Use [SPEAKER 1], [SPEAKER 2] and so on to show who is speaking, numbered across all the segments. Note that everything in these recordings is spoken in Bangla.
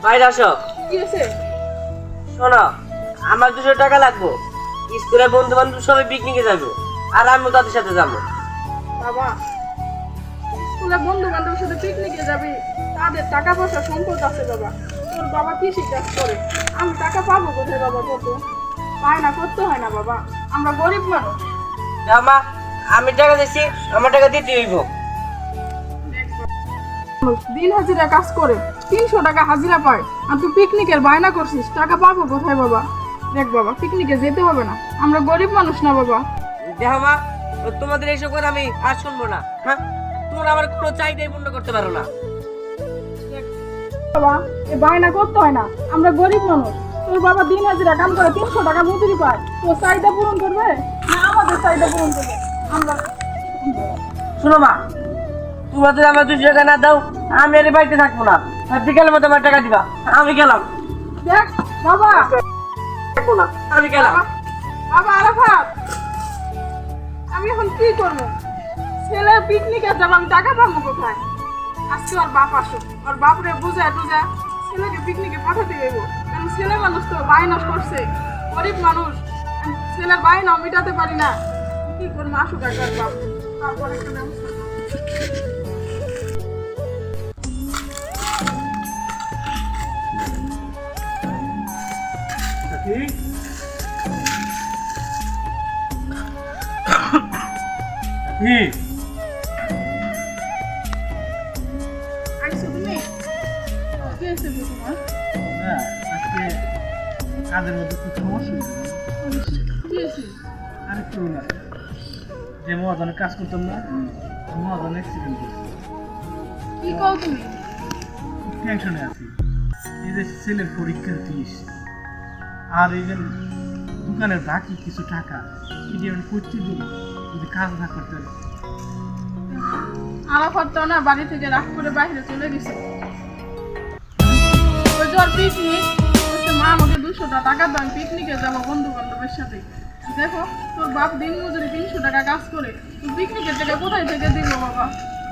[SPEAKER 1] বাইরে আসো।
[SPEAKER 2] কি হয়েছে?
[SPEAKER 1] শোনো, আমার 200 টাকা লাগবে। স্কুলের বন্ধু বান্ধব সবাই পিকনিকে যাবো, আর আমিও তাদের সাথে যাবো।
[SPEAKER 2] বাবা, স্কুলে বন্ধু বান্ধবের সাথে পিকনিকে যাবি, তাদের টাকা পয়সা সম্পদ আছে বাবা। তোর বাবা কৃষি কাজ করে, আমি টাকা পাবো কোথায় বাবা? কত বায়না করতে হয় না বাবা, আমরা গরিব মানুষ।
[SPEAKER 1] মা, আমি টাকা দিচ্ছি, আমার টাকা দিতে হইব।
[SPEAKER 2] দিন হাজিরা কাজ করে 300 টাকা হাজিরা পায়, আর তুই পিকনিকের বায়না করছিস, টাকা পাবো কোথায় বাবা? দেখ বাবা, পিকনিকে যেতে হবে না, আমরা গরিব মানুষ না বাবা।
[SPEAKER 1] দেখো মা, তোমাদের এইসব করে আমি আর শুনবো না। হ্যাঁ, তোমরা আমার কোনো চাহিদাই পূর্ণ করতে পারো না।
[SPEAKER 2] বাবা, এ বায়না করতে হয় না, আমরা গরিব মানুষ। তোর বাবা দিন হাজিরা কাম করে 300 টাকা মজুরি পায়, তোর চাহিদা পূরণ করবে না আমাদের চাহিদা পূরণ করবে? আমরা
[SPEAKER 1] শোনো মা, তোমরা যদি আমার 200 টাকা না দাও, আমি আর এই বাড়িতে থাকবো না। আর বিকালের মতো আমার টাকা দিবা, আমি গেলাম।
[SPEAKER 2] দেখ বাবা,
[SPEAKER 1] থাকবো না, আমি গেলাম।
[SPEAKER 2] বাবা আরাফাত, আমি এখন কি করবো? ছেলে পিকনিকে যাবো, আমি টাকা পাবো কোথায়? আজকে ওর বাপ আসুক, ওর বাপরে বুঝা টুজা ছেলেকে পিকনিকে পাঠাতে গেব। কারণ ছেলে মানুষ তো বায়না করছে, গরিব মানুষ, আমি ছেলের বায়না মিটাতে পারি না। কি করবো? আসুক একবার বাপ, তারপর একটা ব্যবস্থা করবো। আইসো তুমি? কি হয়েছে গো তোমার?
[SPEAKER 3] আজকে কাজের মধ্যে খুব সমস্যা হয়েছে।
[SPEAKER 2] কি হয়েছে?
[SPEAKER 3] আরেকটু না, যে মহাজনের কাজ করতাম না, মহাজন অ্যাক্সিডেন্ট হয়েছে।
[SPEAKER 2] কি কও তুমি?
[SPEAKER 3] খুব টেনশনে আছি। এই যে ছেলের পরীক্ষার ফিস, আর এই যে দোকানের বাকি কিছু টাকা, এটি আমি করতে দেবো যদি কাজ না করতে পারি।
[SPEAKER 2] আরাফাত তো না বাড়ি থেকে রাগ করে বাইরে চলে গেছে। ওই যে ওর পিকনিক, বলছে মা আমাকে 200 টাকা দাও, আমি পিকনিকে যাবো বন্ধু বান্ধবের সাথে। দেখো, তোর বাপ দিন মজুরি 300 টাকা কাজ করে, তুই পিকনিকের টাকা কোথায় থেকে দিব বাবা?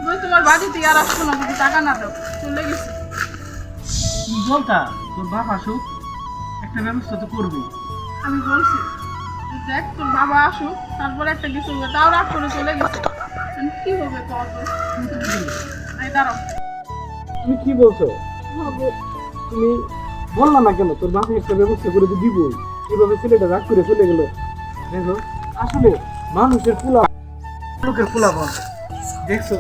[SPEAKER 2] বল তোমার বাড়িতে আর আসবো না যদি টাকা না দাও, চলে গেছে।
[SPEAKER 3] তুই বলতা তোর বাপ আসুক, একটা ব্যবস্থা তো করবি।
[SPEAKER 2] আমি বলছি দেখ, তোর বাবা আসুক, তারপরে একটা কিছু হবে। তাও রাগ করে চলে গেছে, এখন কি হবে কর? এই দাঁড়াও,
[SPEAKER 3] তুমি কি বলছো? তুমি বললা না কেন তোর বাপে একটা ব্যবস্থা করে তো দিবই? এভাবে ছেলেটা রাগ করে চলে গেল। দেখো, আসলে মানুষের পোলা, লোকের পোলা বল, দেখছো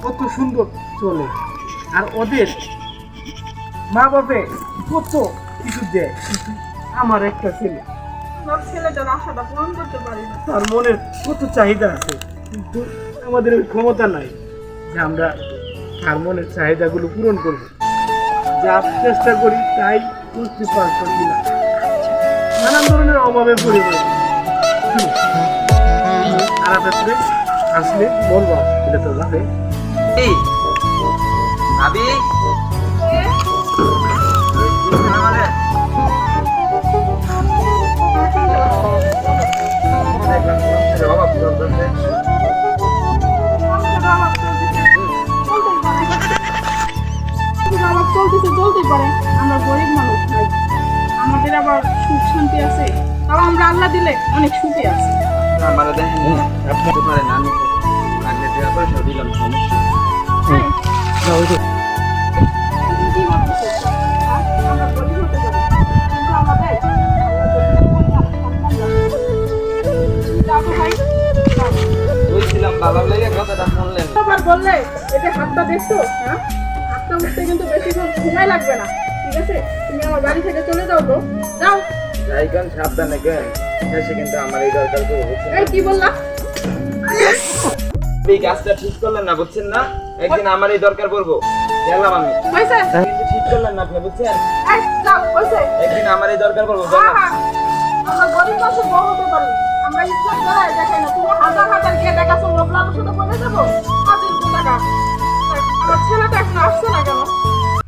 [SPEAKER 3] কত সুন্দর চলে, আর ওদের মা বাপে কত কিছু দেয়, কিন্তু আমার একটা ছেলে,
[SPEAKER 2] তোর ছেলেটার আশাটা পূরণ করতে পারি না।
[SPEAKER 3] তার মনের কত চাহিদা আছে, কিন্তু আমাদের ওই ক্ষমতা নাই যে আমরা তার মনের চাহিদাগুলো পূরণ করব। যা চেষ্টা করি তাই করতে পারছি না, নানান ধরনের অভাবে পড়ে রয়েছে। খারাপ ক্ষেত্রে আসলে বলবা এটা তো যাবে।
[SPEAKER 1] এই ভাবি, আমাদের
[SPEAKER 2] চলতেই পারে, আমরা গরিব মানুষ ভাই, আমাদের আবার সুখ শান্তি আছে, তাও আমরা আল্লাহ দিলে অনেক সুখে আছি।
[SPEAKER 1] আমার দেখেন না, আপনি তো পারেন, আমি লাগলে টাকা পয়সা দিলাম, সমস্যা।
[SPEAKER 2] তুমি কি বলতেছো? আমরা গরিব হতে পারি, কিন্তু আমাদের যাবো ভাই,
[SPEAKER 1] বলছিলাম বাবার লেগে কথাটা শুনলেন।
[SPEAKER 2] আবার বললে এটা হাতটা দেখছো? হ্যাঁ, হাতটা উঠতে কিন্তু বেশিক্ষণ সময় লাগবে না, ঠিক আছে? তুমি আমার বাড়ি থেকে চলে যাও তো, যাও।
[SPEAKER 1] যাইকান সাবধানে কেন, এসে কিন্তু আমার এই দরকার করে বুঝছেন।
[SPEAKER 2] এই কি বললা?
[SPEAKER 1] এই কাজটা ঠিক করলেন না, বুঝছেন না? একদিন আমার এই দরকার পড়বো, গেলাম আমি।
[SPEAKER 2] হয়েছে?
[SPEAKER 1] কিন্তু ঠিক করলেন না আপনি, বুঝছেন?
[SPEAKER 2] এই যাও, হয়েছে?
[SPEAKER 1] একদিন আমার এই দরকার পড়বো,
[SPEAKER 2] হ্যাঁ
[SPEAKER 1] গেলাম।
[SPEAKER 2] হ্যাঁ, আমরা গরিব মানুষ বড় হতে পারি, আমরা ইজ্জত করাই দেখাই না। তুমি হাজার হাজার গিয়ে দেখাচ্ছো, লোক লাভের সাথে বলে দেবো হাজির টাকা। আমার ছেলেটা এখন আসছে না কেন?